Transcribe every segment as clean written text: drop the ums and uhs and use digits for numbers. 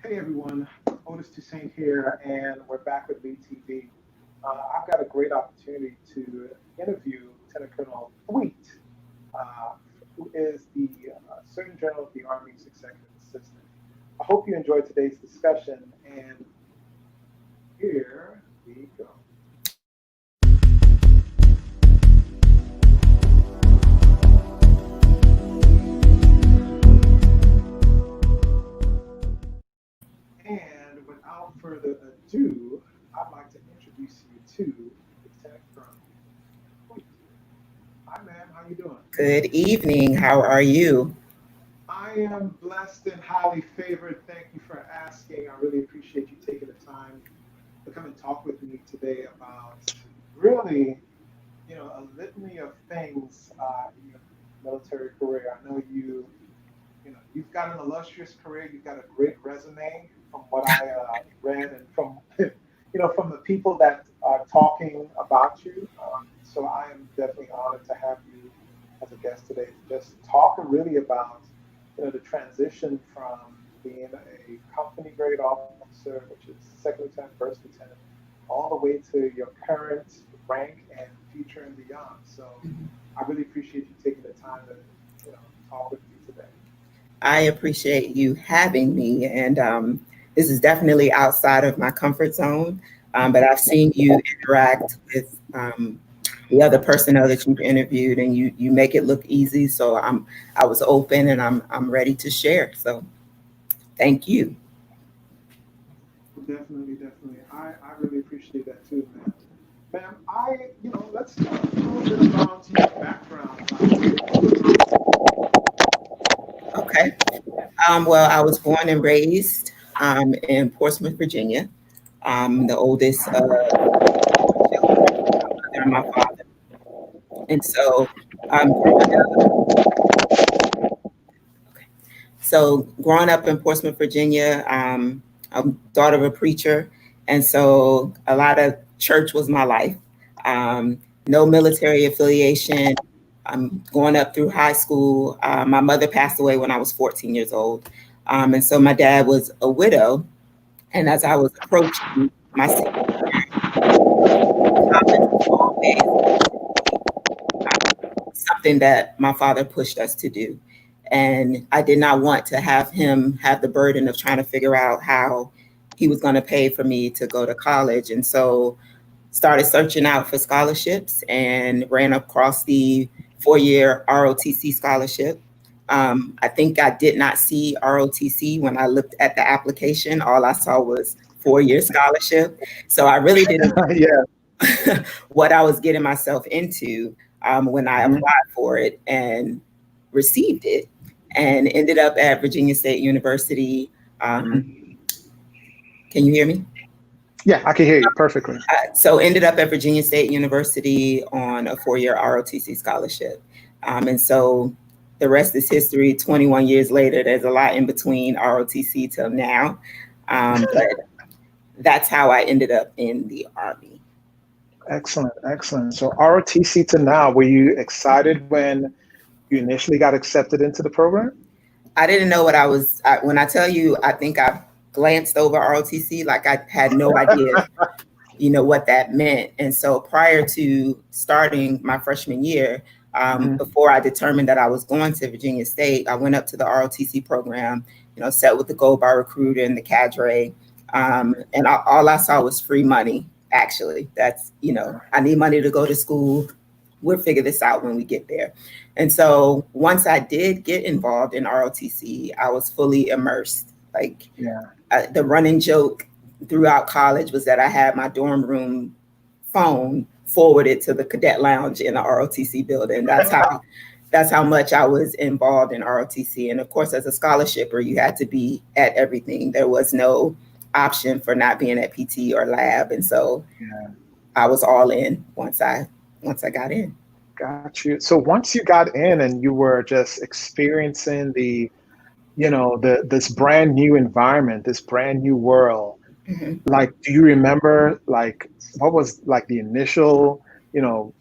Hey everyone, Otis Toussaint here, and we're back with Lead TV. I've got a great opportunity to interview Lieutenant Colonel Thweatt, uh, who is the Surgeon General of the Army's Executive Assistant. I hope you enjoyed today's discussion, and here we go. And without further ado, I'd like to introduce you to Lieutenant Colonel Thweatt. Hi, ma'am. How you doing? Good evening. How are you? I am blessed and highly favored. Thank you for asking. I really appreciate you taking the time to come and talk with me today about really, a litany of things in your military career. I know you've got an illustrious career. You've got a great resume from what I read and from, from the people that are talking about you. So I am definitely honored to have you as a guest today to just talk really about, the transition from being a company grade officer, which is second lieutenant, first lieutenant, all the way to your current rank and future and beyond. So I really appreciate you taking the time to, talk with me today. I appreciate you having me. And this is definitely outside of my comfort zone. But I've seen you interact with the other personnel that you've interviewed, and you make it look easy. So I was open, and I'm ready to share. So thank you. Definitely, definitely. I really appreciate that too, man. Ma'am, let's talk a little bit about your background. Okay. Well, I was born and raised in Portsmouth, Virginia. The oldest children, my mother and my father. And so growing growing up in Portsmouth, Virginia, I'm daughter of a preacher, and so a lot of church was my life. No military affiliation. Going up through high school, my mother passed away when I was 14 years old, and so my dad was a widow. And as I was approaching my senior college was always something that my father pushed us to do. And I did not want to have him have the burden of trying to figure out how he was going to pay for me to go to college. And so started searching out for scholarships and ran across the 4-year ROTC scholarship. I think I did not see ROTC when I looked at the application. All I saw was 4-year scholarship. So I really didn't Yeah. what I was getting myself into when I Mhm. applied for it and received it, and ended up at Virginia State University. Can you hear me? Yeah, I can hear you perfectly. So ended up at Virginia State University on a 4-year ROTC scholarship. And so the rest is history. 21 years later, there's a lot in between ROTC till now. But that's how I ended up in the Army. Excellent, excellent. So ROTC to now, were you excited when you initially got accepted into the program? I didn't know what when I tell you, I think I glanced over ROTC, like I had no idea, what that meant. And so prior to starting my freshman year, Mhm. before I determined that I was going to Virginia State, I went up to the ROTC program, sat with the Gold Bar recruiter and the cadre. And all I saw was free money, actually. That's, I need money to go to school. We'll figure this out when we get there. And so once I did get involved in ROTC, I was fully immersed. Like Yeah. the running joke throughout college was that I had my dorm room phone forwarded to the cadet lounge in the ROTC building. That's how much I was involved in ROTC. And of course, as a scholarshipper, you had to be at everything. There was no option for not being at PT or lab. And so Yeah. I was all in once I got in. Got you. So once you got in and you were just experiencing this brand new environment, this brand new world, Mhm. like, do you remember like what was like the initial,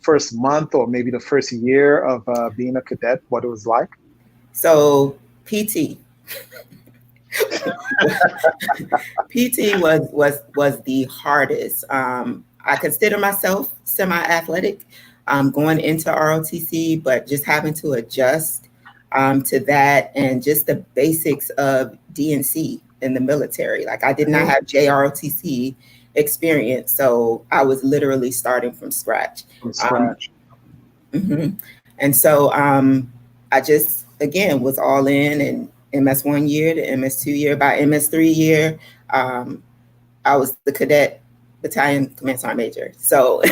first month or maybe the first year of being a cadet, what it was like? So PT, PT was the hardest. I consider myself semi-athletic going into ROTC, but just having to adjust to that and just the basics of DNC in the military. Like I did not have JROTC experience, so I was literally starting from scratch. And so I just, again, was all in, and MS 1 year to MS 2 year. By MS 3 year, I was the Cadet Battalion Command Sergeant Major. So,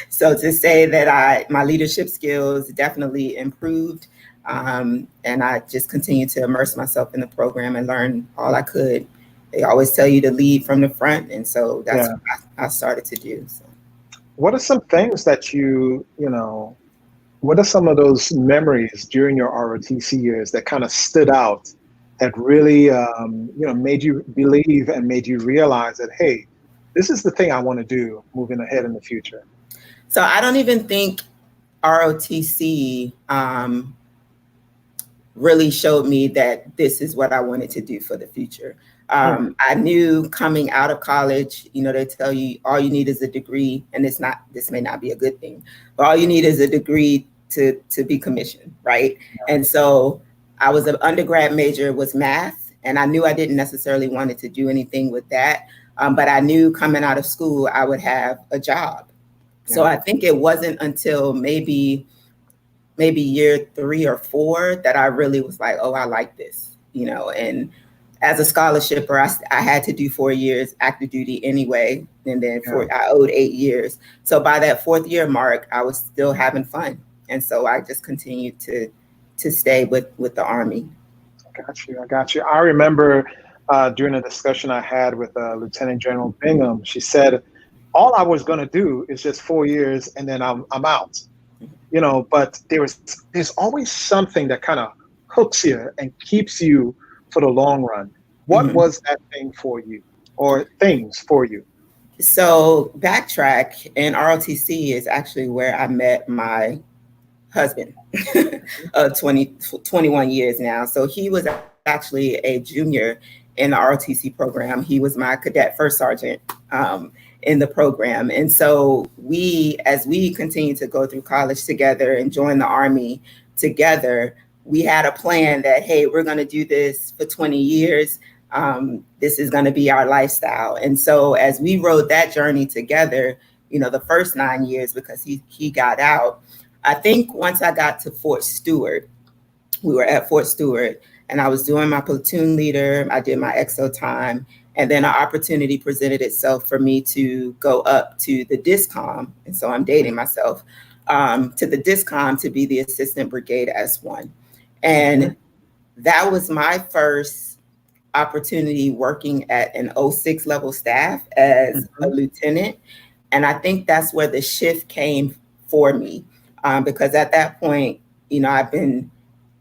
so to say that my leadership skills definitely improved, and I just continued to immerse myself in the program and learn all I could. They always tell you to lead from the front, and so that's what I started to do. So. What are some things that what are some of those memories during your ROTC years that kind of stood out, that really, made you believe and made you realize that, hey, this is the thing I want to do moving ahead in the future? So I don't even think ROTC really showed me that this is what I wanted to do for the future. I knew coming out of college, they tell you all you need is a degree, and this may not be a good thing, but all you need is a degree to be commissioned, right? And so I was an undergrad major was math, and I knew I didn't necessarily wanted to do anything with that, but I knew coming out of school I would have a job. So I think it wasn't until maybe year 3 or 4 that I really was like, oh, I like this, and as a scholarshipper, I had to do 4 years active duty anyway, and then I owed 8 years. So by that 4th year mark, I was still having fun, and so I just continued to stay with the Army. I got you. I remember during a discussion I had with Lieutenant General Bingham, she said, all I was going to do is just 4 years, and then I'm out. But there's always something that kind of hooks you and keeps you for the long run. What was that thing for you, or things for you? So backtrack, and ROTC is actually where I met my husband of 21 years now. So he was actually a junior in the ROTC program. He was my cadet first sergeant in the program. And so as we continued to go through college together and join the Army together, we had a plan that, hey, we're going to do this for 20 years. This is going to be our lifestyle. And so as we rode that journey together, the first 9 years, because he got out, I think once I got to Fort Stewart, we were at Fort Stewart, and I was doing my platoon leader. I did my XO time. And then an opportunity presented itself for me to go up to the DISCOM. And so I'm dating myself, to the DISCOM to be the assistant brigade S1. And that was my first opportunity working at an 06 level staff as a lieutenant. And I think that's where the shift came for me, because at that point, I've been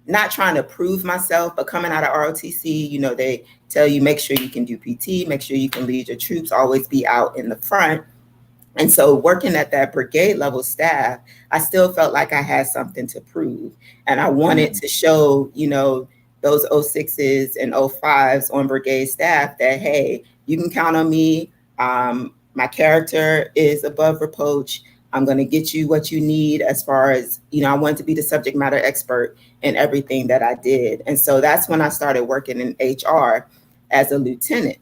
not trying to prove myself, but coming out of ROTC, they tell you, make sure you can do PT, make sure you can lead your troops, always be out in the front. And so working at that brigade level staff, I still felt like I had something to prove. And I wanted to show, those 06s and 05s on brigade staff that, hey, you can count on me. My character is above reproach. I'm going to get you what you need as far as, I wanted to be the subject matter expert in everything that I did. And so that's when I started working in HR as a lieutenant.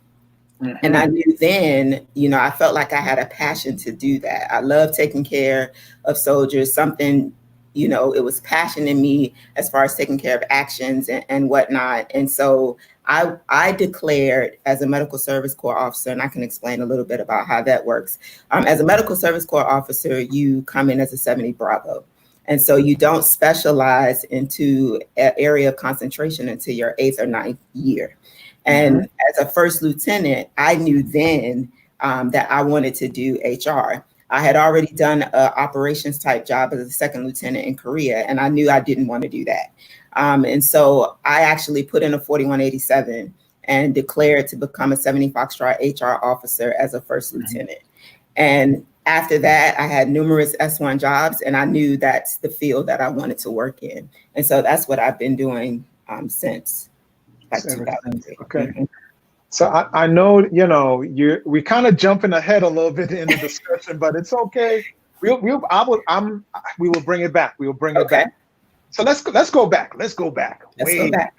And I knew then, I felt like I had a passion to do that. I love taking care of soldiers, something, it was passion in me as far as taking care of actions and whatnot. And so I declared as a medical service corps officer, and I can explain a little bit about how that works. As a medical service corps officer, you come in as a 70 Bravo. And so you don't specialize into an area of concentration until your 8th or 9th year. And as a first lieutenant, I knew then that I wanted to do HR. I had already done an operations type job as a second lieutenant in Korea, and I knew I didn't want to do that. And so I actually put in a 4187 and declared to become a 70 Foxtrot HR officer as a first lieutenant. And after that, I had numerous S1 jobs, and I knew that's the field that I wanted to work in. And so that's what I've been doing since. like Ever since. 2003. Okay. Mhm. So I know, you know, we kind of jumping ahead a little bit in the discussion, but it's okay. We will bring it back. We will bring it Okay, back. So let's go back. Let's go back. let's go Way back.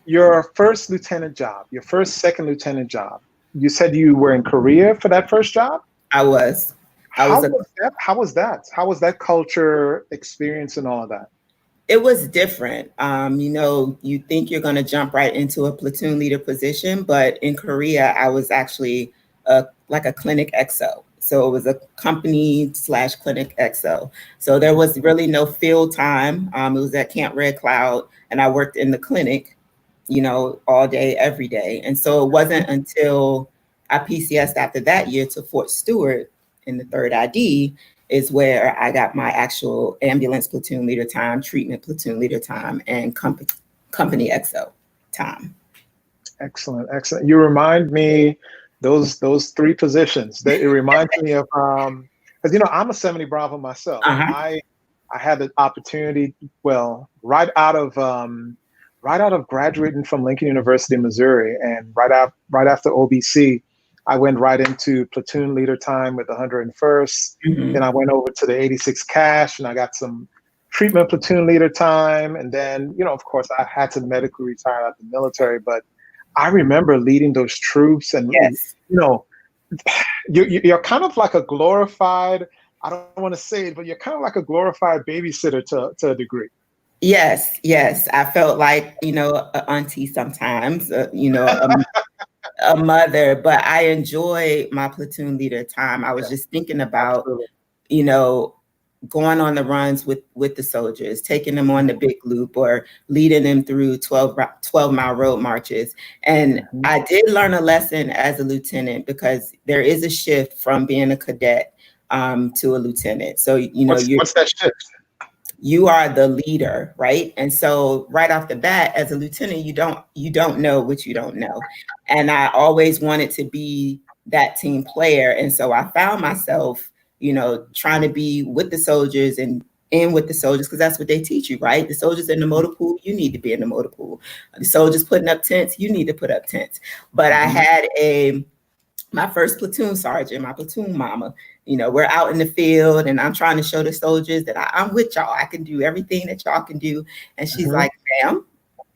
Your first lieutenant job, your first second lieutenant job. You said you were in Korea for that first job. I was How a was that? How was that? How was that culture experience and all of that? It was different. You know, you think you're going to jump right into a platoon leader position, but in Korea, I was actually like a clinic XO. So it was a company / clinic XO. So there was really no field time. It was at Camp Red Cloud, and I worked in the clinic, you know, all day, every day. And so it wasn't until I PCSed after that year to Fort Stewart in the 3rd ID is where I got my actual ambulance platoon leader time, treatment platoon leader time, and company XO time. Excellent, excellent. You remind me those 3 positions. That it reminds me of because you know I'm a 70 Bravo myself. Uh-huh. I had the opportunity, well, right out of graduating from Lincoln University, Missouri, and right after OBC, I went right into platoon leader time with the 101st. Mhm. Then I went over to the 86 Cash, and I got some treatment platoon leader time. And then, you know, of course, I had to medically retire out the military, but I remember leading those troops, and Yes. you know, you're kind of like a glorified. I don't want to say it, but you're kind of like a glorified babysitter to a degree. Yes, yes. I felt like, you know, an auntie sometimes, you know, a mother, but I enjoy my platoon leader time. I was just thinking about, Absolutely. you know, going on the runs with the soldiers, taking them on the big loop or leading them through 12-mile road marches. And I did learn a lesson as a lieutenant because there is a shift from being a cadet to a lieutenant. So, you know, What's that shift? you are the leader, right? And so right off the bat, as a lieutenant, you don't know what you don't know. And I always wanted to be that team player. And so I found myself, you know, trying to be with the soldiers and in with the soldiers, because that's what they teach you, right? The soldiers in the motor pool, you need to be in the motor pool. The soldiers putting up tents, you need to put up tents. But I had my first platoon sergeant, my platoon mama, you know, we're out in the field and I'm trying to show the soldiers that I'm with y'all. I can do everything that y'all can do. And she's like, ma'am,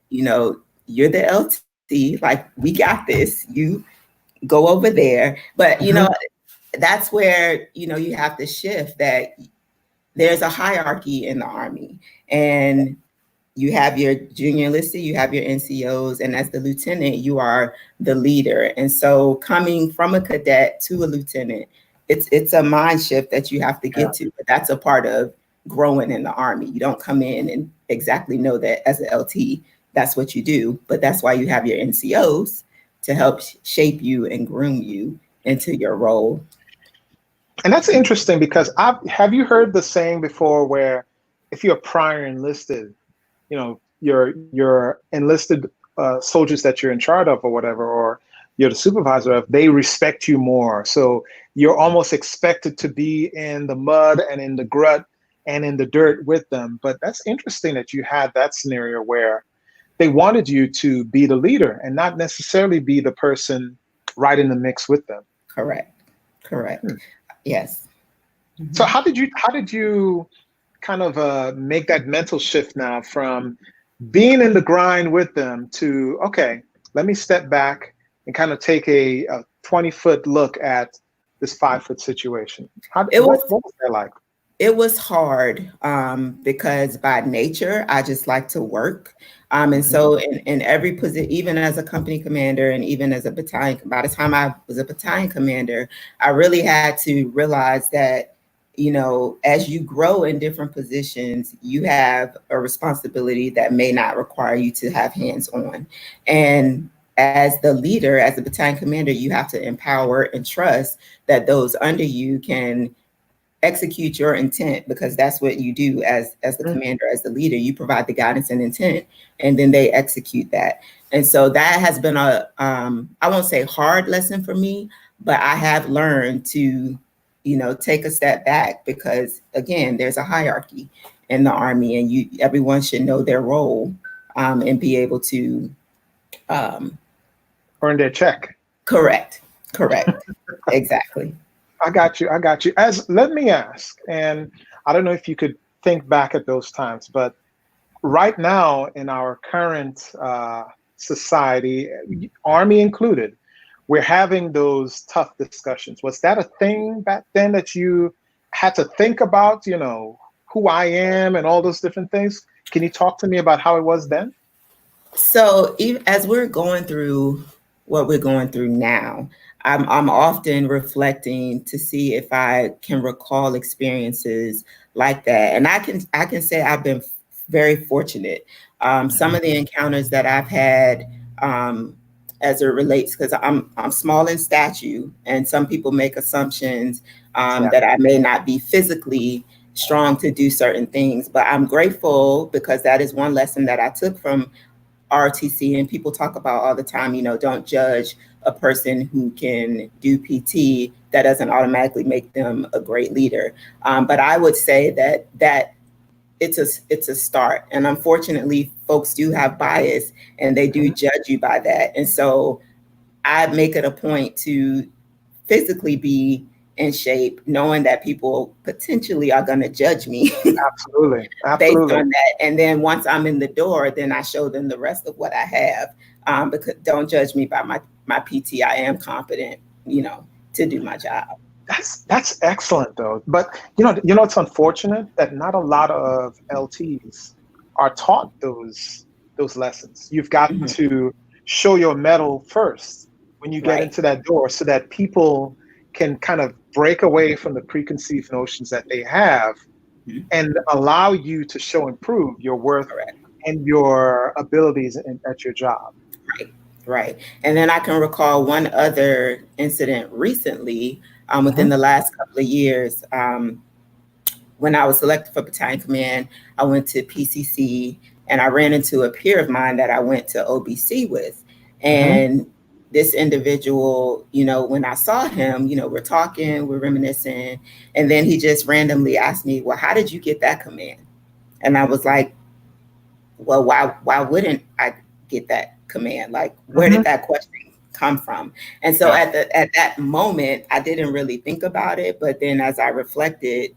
you know, you're the LT, like we got this, you go over there. But, you know, that's where, you know, you have to shift that there's a hierarchy in the Army, and you have your junior enlisted, you have your NCOs, and as the lieutenant, you are the leader. And so coming from a cadet to a lieutenant, it's a mind shift that you have to get to, but that's a part of growing in the Army. You don't come in and exactly know that as an LT, that's what you do, but that's why you have your NCOs to help shape you and groom you into your role. And that's interesting because have you heard the saying before where if you're prior enlisted, you know, your enlisted soldiers that you're in charge of or whatever, or you're the supervisor of, they respect you more. So you're almost expected to be in the mud and in the grut and in the dirt with them. But that's interesting that you had that scenario where they wanted you to be the leader and not necessarily be the person right in the mix with them. Correct. Yes. So how did you kind of make that mental shift now from being in the grind with them to, okay, let me step back and kind of take a 20-foot look at this 5-foot situation? What was that like? It was hard because by nature, I just like to work. And so in every position, even as a company commander and even as a battalion, by the time I was a battalion commander, I really had to realize that, you know, as you grow in different positions, you have a responsibility that may not require you to have hands on. And as the leader, as a battalion commander, you have to empower and trust that those under you can execute your intent, because that's what you do as the commander, as the leader. You provide the guidance and intent, and then they execute that. And so that has been a, I won't say hard lesson for me, but I have learned to, you know, take a step back, because again, there's a hierarchy in the Army, and everyone should know their role and be able to earn their check. Correct. Exactly. I got you. Let me ask, and I don't know if you could think back at those times, but right now in our current society, Army included, we're having those tough discussions. Was that a thing back then that you had to think about, who I am and all those different things? Can you talk to me about how it was then? So even as we're going through what we're going through now, I'm often reflecting to see if I can recall experiences like that. And I can say I've been very fortunate. Some of the encounters that I've had as it relates, because I'm small in stature, and some people make assumptions that I may not be physically strong to do certain things. But I'm grateful because that is one lesson that I took from ROTC, and people talk about all the time, don't judge a person who can do PT. That doesn't automatically make them a great leader. But I would say that it's a start. And unfortunately, folks do have bias and they do judge you by that. And so I make it a point to physically be in shape, knowing that people potentially are going to judge me. Absolutely. Based on that. And then once I'm in the door, then I show them the rest of what I have. Because don't judge me by my PT. I am competent, to do my job. That's excellent though. But it's unfortunate that not a lot of LTs are taught those lessons. You've got to show your mettle first when you get into that door, so that people can kind of break away from the preconceived notions that they have and allow you to show and prove your worth and your abilities at your job. Right. And then I can recall one other incident recently within the last couple of years. When I was selected for Battalion Command, I went to PCC and I ran into a peer of mine that I went to OBC with. And this individual, when I saw him, we're talking, we're reminiscing. And then he just randomly asked me, well, how did you get that command? And I was like, well, why wouldn't I get that command? Like, where did that question come from? And so at that moment, I didn't really think about it. But then as I reflected,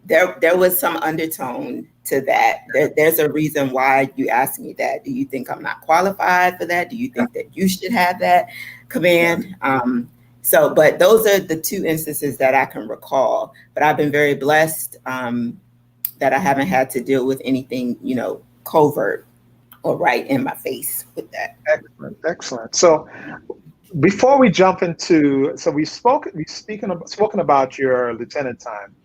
there was some undertone to that. There's a reason why you asked me that. Do you think I'm not qualified for that? Do you think that you should have that command? But those are the two instances that I can recall. But I've been very blessed that I haven't had to deal with anything, covert or right in my face with that. Excellent. So before we jump into, we've spoken about your lieutenant time.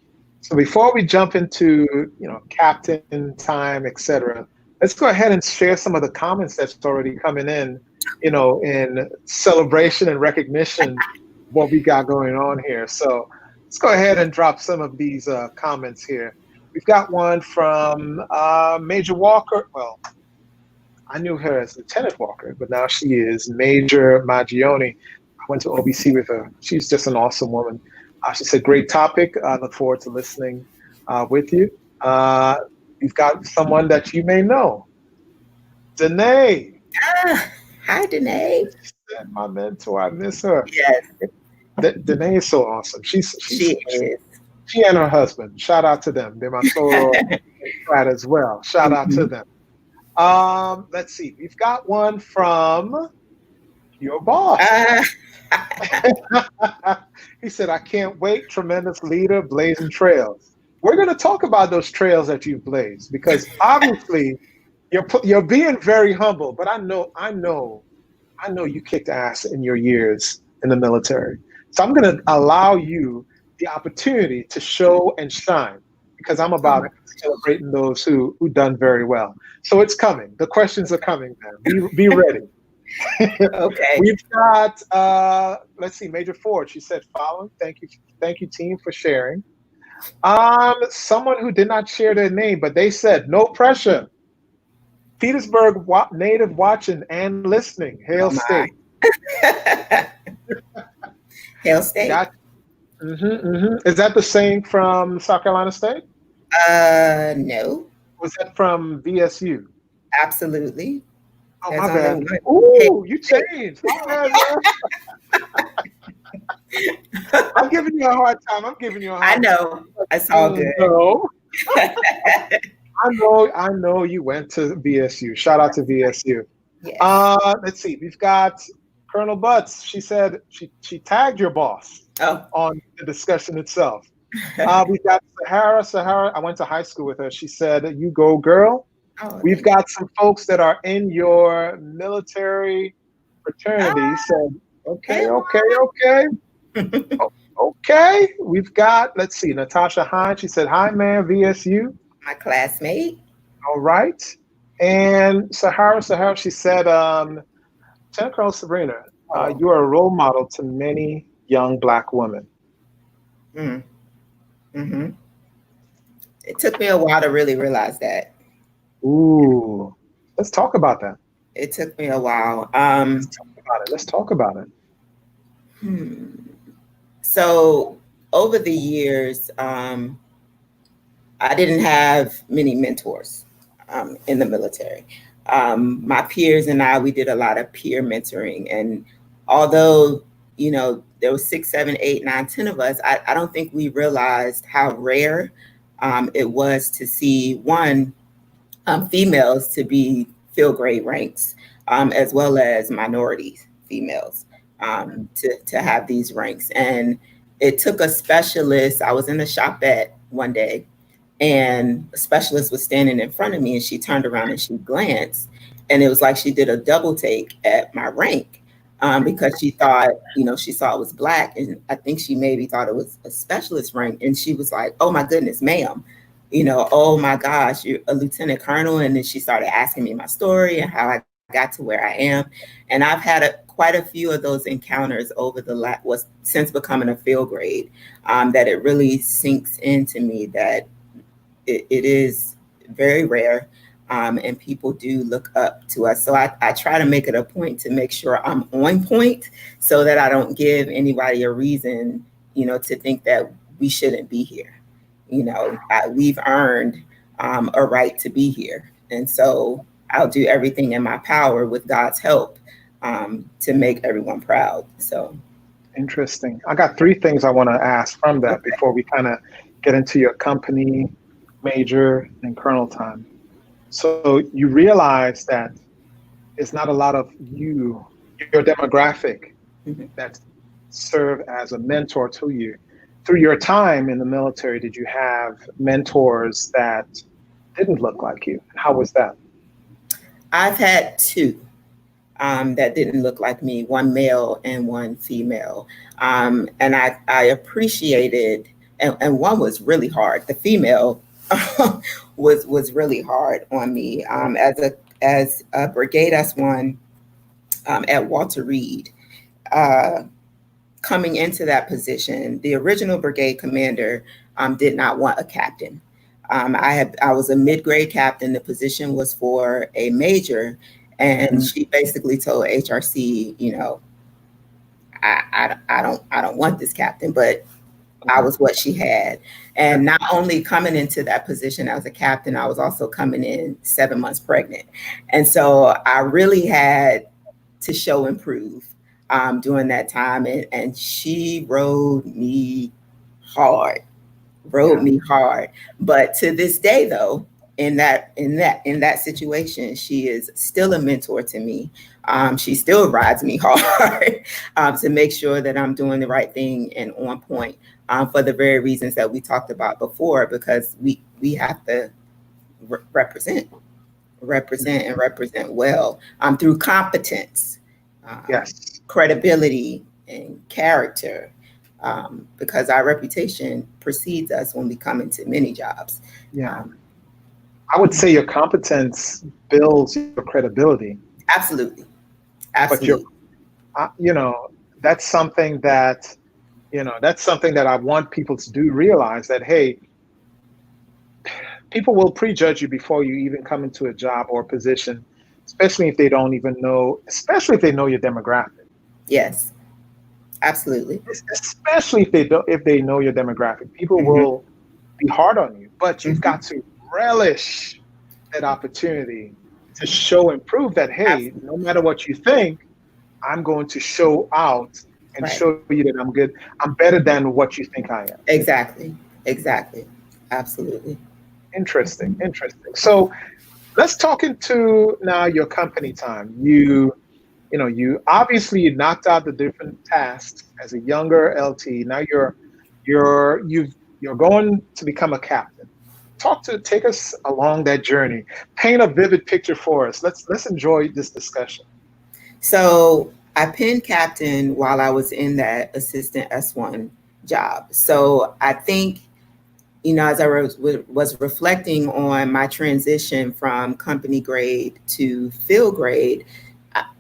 So before we jump into, captain time, etc., let's go ahead and share some of the comments that's already coming in, in celebration and recognition of what we got going on here. So let's go ahead and drop some of these comments here. We've got one from Major Walker. Well, I knew her as Lieutenant Walker, but now she is Major Maggione. I went to OBC with her. She's just an awesome woman. She said, great topic. I look forward to listening with you. You've got someone that you may know. Danae. Hi, Danae. My mentor. I miss her. Yes. Danae is so awesome. She is. She and her husband. Shout out to them. They're my solo frat as well. Shout out to them. Let's see. We've got one from your boss. He said, I can't wait. Tremendous leader, blazing trails. We're going to talk about those trails that you've blazed, because obviously you're being very humble, but I know you kicked ass in your years in the military. So I'm going to allow you the opportunity to show and shine, because I'm about celebrating those who done very well. So it's coming. The questions are coming, man. Be ready. Okay. We've got, let's see, Major Ford. She said, following. Thank you, team, for sharing. Someone who did not share their name, but they said, no pressure. Petersburg native watching and listening. Hail State. Hail State. Is that the same from South Carolina State? No. Was that from VSU? Absolutely. Oh, There's my only bad. one. Ooh, you changed. My bad, man. I'm giving you a hard time. I know. It's all good. No. I know you went to VSU. Shout out to VSU. Yes. Let's see. We've got Colonel Butts. She said she tagged your boss Oh. on the discussion itself. We've got Sahara. Sahara, I went to high school with her. She said, "You go, girl." Oh, We've got some folks that are in your military fraternity. Said, okay. Okay. We've got, let's see, Natasha Hine. She said, "Hi, man, VSU." My classmate. All right. And Sahara, she said, Lieutenant Colonel Sabrina, you are a role model to many young Black women. Mm-hmm. It took me a while to really realize that. Ooh, let's talk about that. It took me a while. Let's talk about it. So over the years, I didn't have many mentors in the military. My peers and I, we did a lot of peer mentoring. And although, there was 6, 7, 8, 9, 10 of us, I don't think we realized how rare it was to see females to be field grade ranks, as well as minority females to have these ranks. And it took a specialist. I was in the shopette one day, and a specialist was standing in front of me, and she turned around and she glanced, and it was like she did a double take at my rank because she thought, she saw it was Black, and I think she maybe thought it was a specialist rank, and she was like, "Oh my goodness, ma'am. Oh my gosh, you're a lieutenant colonel." And then she started asking me my story and how I got to where I am. And I've had quite a few of those encounters over since becoming a field grade, that it really sinks into me that it is very rare, and people do look up to us. So I try to make it a point to make sure I'm on point so that I don't give anybody a reason, to think that we shouldn't be here. We've earned a right to be here. And so I'll do everything in my power with God's help to make everyone proud. So interesting. I got 3 things I want to ask from that before we kind of get into your company, major, and colonel time. So you realize that it's not a lot of your demographic that serve as a mentor to you. Through your time in the military, did you have mentors that didn't look like you? How was that? I've had 2 that didn't look like me, one male and one female. And I appreciated, and one was really hard. The female was really hard on me. As a Brigade S1 at Walter Reed, coming into that position, the original brigade commander did not want a captain. I was a mid-grade captain. The position was for a major, and she basically told HRC, I don't want this captain, but I was what she had. And not only coming into that position as a captain, I was also coming in 7 months pregnant. And so I really had to show and prove during that time. And she rode me hard. But to this day, though, in that situation, she is still a mentor to me. She still rides me hard to make sure that I'm doing the right thing and on point, for the very reasons that we talked about before, because we have to represent well through competence, credibility, and character. Because our reputation precedes us when we come into many jobs. I would say your competence builds your credibility. Absolutely. But that's something that, I want people to realize that, hey, people will prejudge you before you even come into a job or a position, especially if they don't even know, especially if they know your demographic. Yes. Absolutely. Especially if they know your demographic, people will be hard on you. But you've got to relish that opportunity to show and prove that, hey, no matter what you think, I'm going to show out and show you that I'm good. I'm better than what you think I am. Exactly. Absolutely. Interesting. So let's talk into now your company time. You obviously knocked out the different tasks as a younger LT. Now you're going to become a captain. Take us along that journey. Paint a vivid picture for us. Let's enjoy this discussion. So I pinned captain while I was in that assistant S1 job. So I think, as I was reflecting on my transition from company grade to field grade,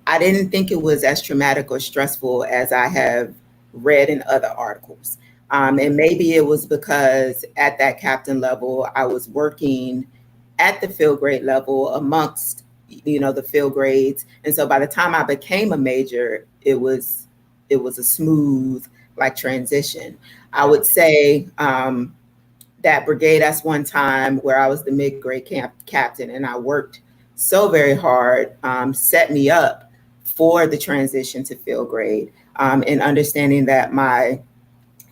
I didn't think it was as traumatic or stressful as I have read in other articles. And maybe it was because at that captain level, I was working at the field grade level amongst, the field grades. And so by the time I became a major, it was a smooth transition. I would say that brigade S1 time where I was the mid-grade captain and I worked so very hard, set me up for the transition to field grade, and understanding that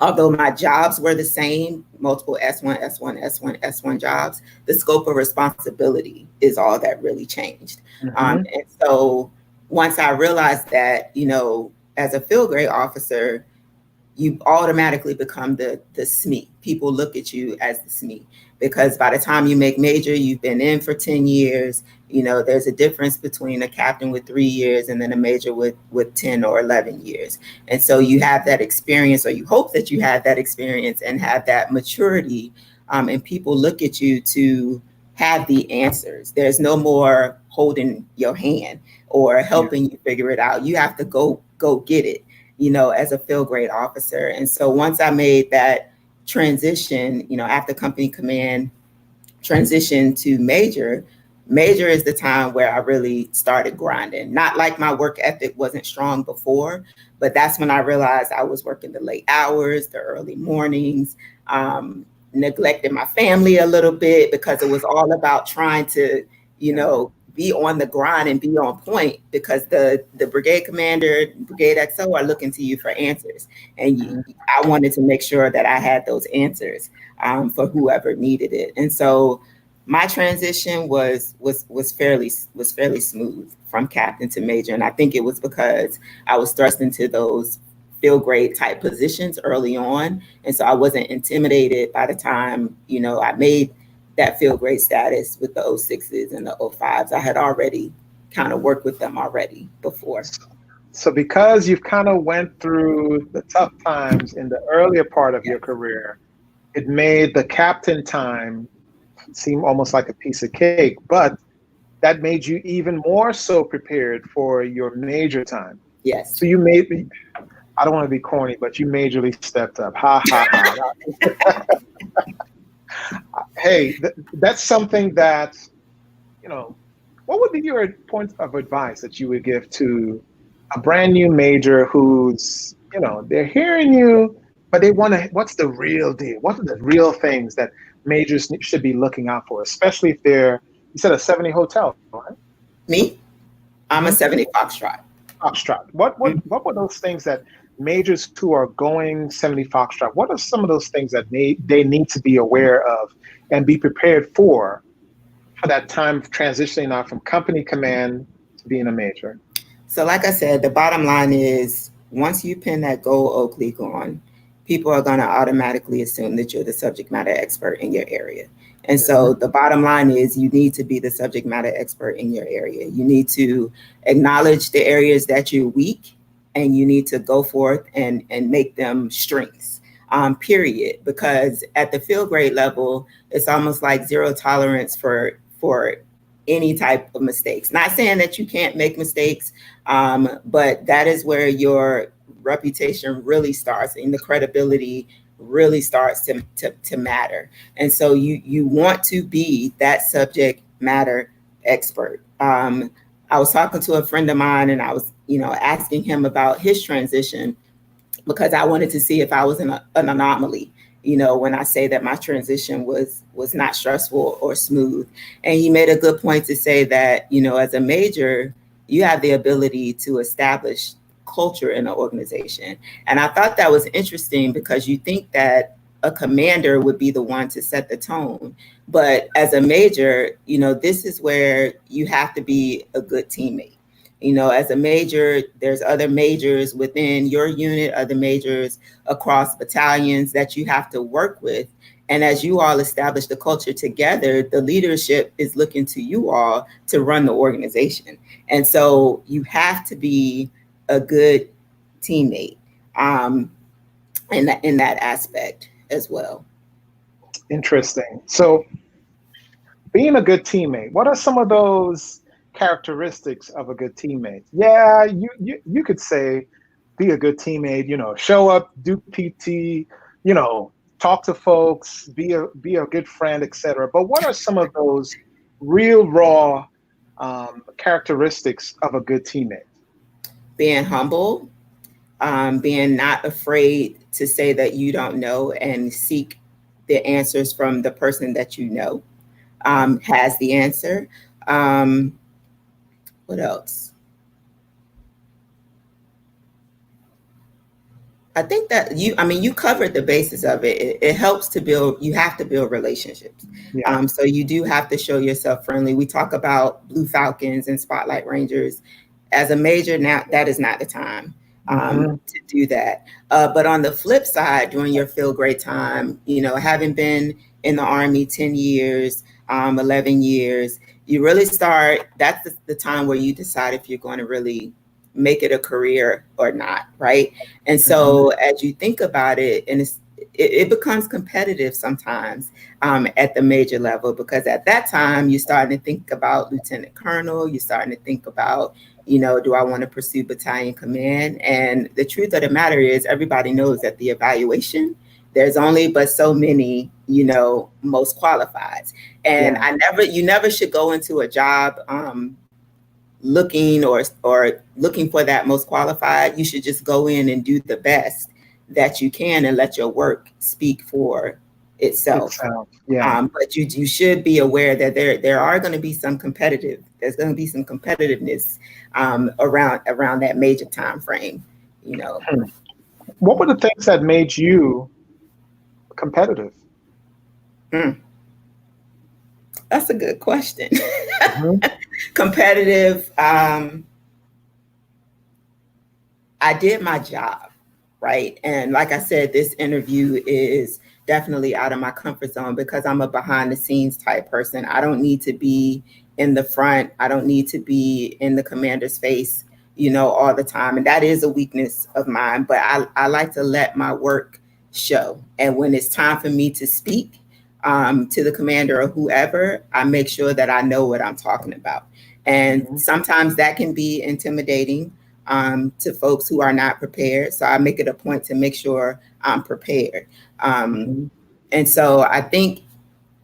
although my jobs were the same, multiple S1 jobs, the scope of responsibility is all that really changed. And so once I realized that, as a field grade officer, you automatically become the SME. People look at you as the SME because by the time you make major, you've been in for 10 years. There's a difference between a captain with 3 years and then a major with 10 or 11 years. And so you have that experience, or you hope that you have that experience and have that maturity. And people look at you to have the answers. There's no more holding your hand or helping you figure it out. You have to go get it, as a field grade officer. And so once I made that transition, after company command transition to major is the time where I really started grinding. Not like my work ethic wasn't strong before, but that's when I realized I was working the late hours, the early mornings, neglected my family a little bit because it was all about trying to, be on the grind and be on point because the brigade commander, brigade XO are looking to you for answers. And I wanted to make sure that I had those answers for whoever needed it. And so my transition was fairly smooth from captain to major. And I think it was because I was thrust into those field grade type positions early on. And so I wasn't intimidated by the time, I made that field grade status with the 06s and the 05s. I had already kind of worked with them already before. So because you've kind of went through the tough times in the earlier part of your career, it made the captain time seem almost like a piece of cake, but that made you even more so prepared for your major time. Yes. So you made me, I don't want to be corny, but you majorly stepped up. Ha, ha, ha. Hey, that's something that, what would be your point of advice that you would give to a brand new major who's, they're hearing you, but they want to, what's the real deal? What are the real things that majors should be looking out for, especially if they're, you said a 70 hotel, right? Me? I'm a 70 Foxtrot. Foxtrot. What were those things that majors who are going 70 Foxtrot, what are some of those things that they need to be aware of and be prepared for that time of transitioning out from company command to being a major? So like I said, the bottom line is once you pin that gold oak leaf on, people are going to automatically assume that you're the subject matter expert in your area. And so the bottom line is you need to be the subject matter expert in your area. You need to acknowledge the areas that you're weak, and you need to go forth and make them strengths, period. Because at the field grade level, it's almost like zero tolerance for any type of mistakes. Not saying that you can't make mistakes, but that is where your reputation really starts and the credibility really starts to matter. And so you want to be that subject matter expert. I was talking to a friend of mine and I was, asking him about his transition because I wanted to see if I was an anomaly when I say that my transition was not stressful or smooth. And he made a good point to say that, as a major, you have the ability to establish culture in an organization. And I thought that was interesting because you think that a commander would be the one to set the tone. But as a major, this is where you have to be a good teammate. As a major, there's other majors within your unit, other majors across battalions that you have to work with. And as you all establish the culture together, the leadership is looking to you all to run the organization. And so you have to be a good teammate in that aspect as well. Interesting. So being a good teammate, what are some of those characteristics of a good teammate? Yeah, you could say be a good teammate, show up, do PT, talk to folks, be a good friend, etc. But what are some of those real raw characteristics of a good teammate? Being humble, being not afraid to say that you don't know and seek the answers from the person that has the answer. What else? I think that you covered the basis of it. It helps to build, you have to build relationships. Yeah. So you do have to show yourself friendly. We talk about Blue Falcons and Spotlight Rangers. As a major, now that is not the time to do that. But on the flip side, during your feel great time, having been in the Army 10 years, 11 years, you really start, that's the time where you decide if you're going to really make it a career or not, right? And so as you think about it, and it becomes competitive sometimes at the major level, because at that time you're starting to think about lieutenant colonel, you're starting to think about, do I want to pursue battalion command? And the truth of the matter is, everybody knows that the evaluation, there's only but so many, most qualified. And you never should go into a job looking or looking for that most qualified. You should just go in and do the best that you can and let your work speak for itself. But you should be aware that there are going to be some there's going to be some competitiveness around that major time frame. What were the things that made you competitive? That's a good question. Competitive. I did my job, right? And like I said, this interview is definitely out of my comfort zone because I'm a behind the scenes type person. I don't need to be in the front. I don't need to be in the commander's face, all the time. And that is a weakness of mine, but I like to let my work show. And when it's time for me to speak, to the commander or whoever, I make sure that I know what I'm talking about. And sometimes that can be intimidating to folks who are not prepared. So I make it a point to make sure I'm prepared. And so I think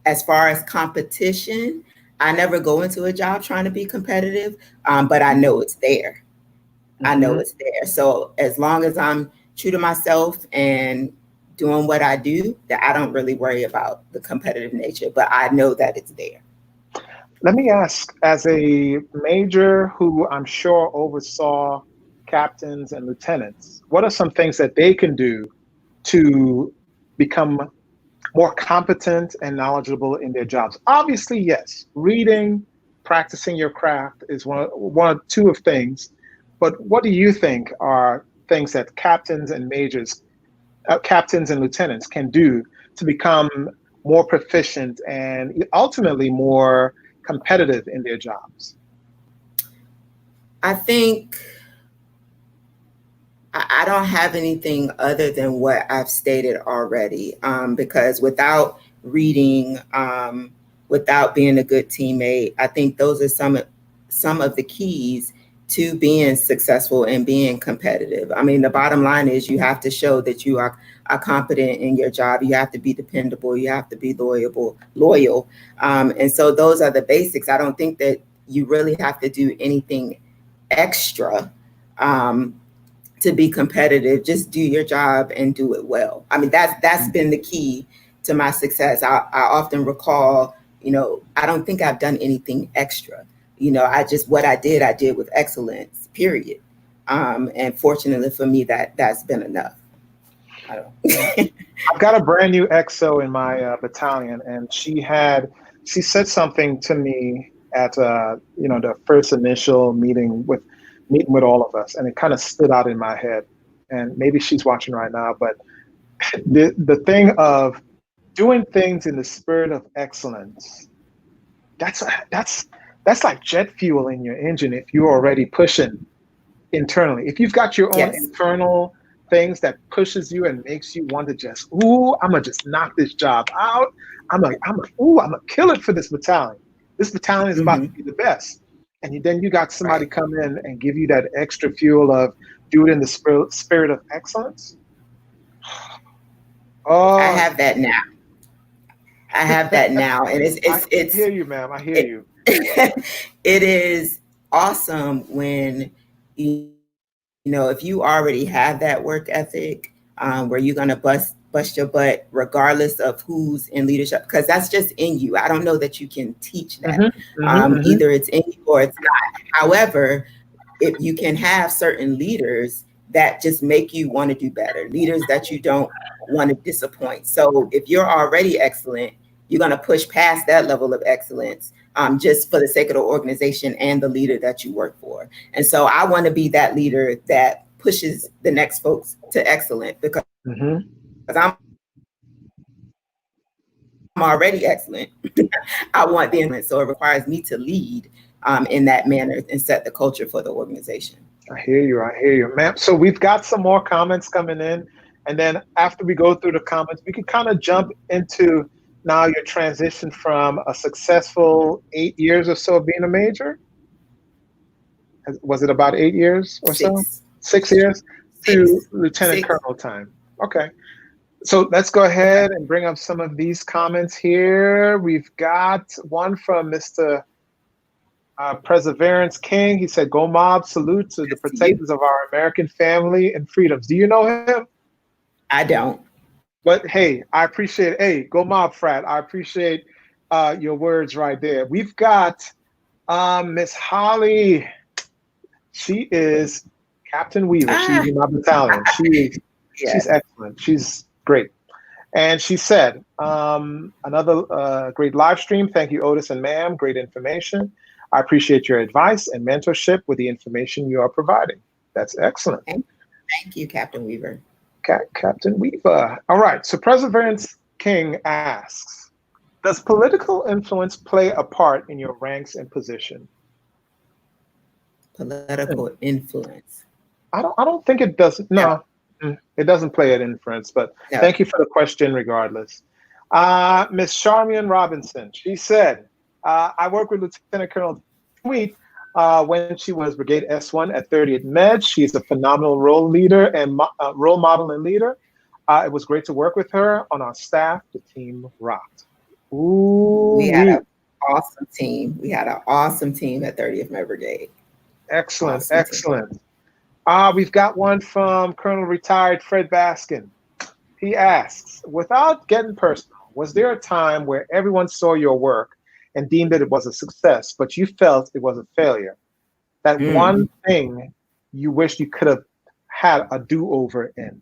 as far as competition, I never go into a job trying to be competitive, but I know it's there. I know it's there. So as long as I'm true to myself and doing what I do, that I don't really worry about the competitive nature, but I know that it's there. Let me ask, as a major who I'm sure oversaw captains and lieutenants, what are some things that they can do to become more competent and knowledgeable in their jobs? Obviously, yes, reading, practicing your craft is one or two of things, but what do you think are things that captains and lieutenants can do to become more proficient and ultimately more competitive in their jobs? I think I don't have anything other than what I've stated already, because without reading, without being a good teammate, I think those are some of the keys to being successful and being competitive. I mean, the bottom line is you have to show that you are competent in your job. You have to be dependable. You have to be loyal. And so those are the basics. I don't think that you really have to do anything extra to be competitive. Just do your job and do it well. I mean, that's been the key to my success. I often recall, I don't think I've done anything extra. What I did with excellence, period. And fortunately for me, that's been enough. I don't I've got a brand new XO in my battalion, and she said something to me at the first initial meeting with all of us, and it kind of stood out in my head. And maybe she's watching right now, but the thing of doing things in the spirit of excellence, that's like jet fuel in your engine if you're already pushing internally. If you've got your own internal things that pushes you and makes you want to just, I'm gonna just knock this job out. I'm gonna kill it for this battalion. This battalion is about to be the best. And then you got somebody come in and give you that extra fuel of do it in the spirit of excellence. Oh, I have that now. And it's I hear you, ma'am. I hear you. It is awesome when if you already have that work ethic, where you're gonna bust your butt regardless of who's in leadership, because that's just in you. I don't know that you can teach that. Either it's in you or it's not. However, if you can have certain leaders that just make you want to do better, leaders that you don't want to disappoint. So if you're already excellent, you're going to push past that level of excellence, just for the sake of the organization and the leader that you work for. And so I want to be that leader that pushes the next folks to excellent, because I'm already excellent. I want the excellence. So it requires me to lead in that manner and set the culture for the organization. I hear you, ma'am. So we've got some more comments coming in. And then after we go through the comments, we can kind of jump into now your transition from a successful 8 years or so of being a major. Was it about 8 years or so? 6 years to lieutenant colonel time. Okay. So let's go ahead and bring up some of these comments here. We've got one from Mr. Perseverance King. He said, "Go Mob, salute to the protectors of our American family and freedoms." Do you know him? I don't. But hey, I appreciate it. Hey, Go Mob Frat. I appreciate your words right there. We've got Miss Holly. She is Captain Weaver. She's in my battalion. She's excellent. She's great. And she said, another great live stream. Thank you, Otis and ma'am. Great information. I appreciate your advice and mentorship with the information you are providing. That's excellent. Thank you, Captain Weaver. Captain Weaver. All right. So Perseverance King asks, does political influence play a part in your ranks and position? Political influence. I don't think it does. No, it doesn't play an influence, but thank you for the question regardless. Miss Charmian Robinson, she said, I work with Lieutenant Colonel Thweatt when she was Brigade S1 at 30th Med. She's a phenomenal role leader and role model and leader. It was great to work with her on our staff. The team rocked. Ooh, we had an awesome team. We had an awesome team at 30th Med Brigade. Excellent, awesome excellent. We've got one from Colonel Retired Fred Baskin. He asks, without getting personal, was there a time where everyone saw your work and deemed that it was a success, but you felt it was a failure? That one thing you wish you could have had a do-over in?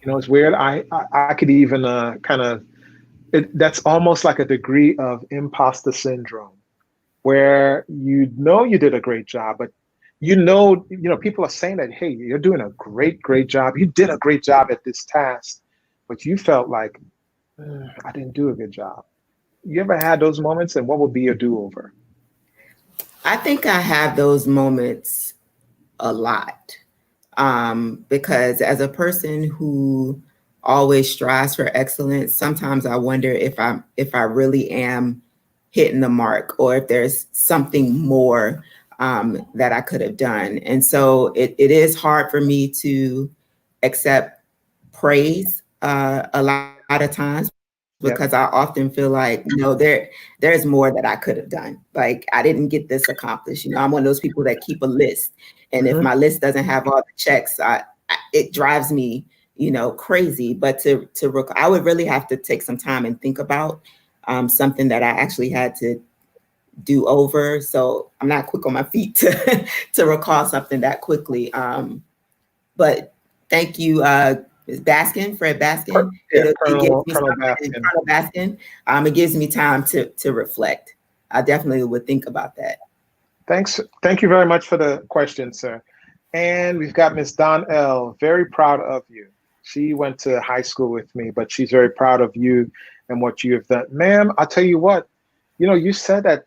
It's weird. I could even that's almost like a degree of imposter syndrome, where you did a great job, but people are saying that, hey, you're doing a great job. You did a great job at this task, but you felt like, I didn't do a good job. You ever had those moments, and what would be your do-over? I think I have those moments a lot, because as a person who always strives for excellence, sometimes I wonder if I really am hitting the mark, or if there's something more that I could have done. And so it is hard for me to accept praise a lot of times, because I often feel like, there's more that I could have done. Like, I didn't get this accomplished. I'm one of those people that keep a list. And if my list doesn't have all the checks, it drives me, crazy. But I would really have to take some time and think about something that I actually had to do over. So I'm not quick on my feet to recall something that quickly. But thank you, Baskin, Fred Baskin. Colonel Baskin. It gives me time to reflect. I definitely would think about that. Thanks. Thank you very much for the question, sir. And we've got Miss Don L. Very proud of you. She went to high school with me, but she's very proud of you and what you have done. Ma'am, I'll tell you what, you said that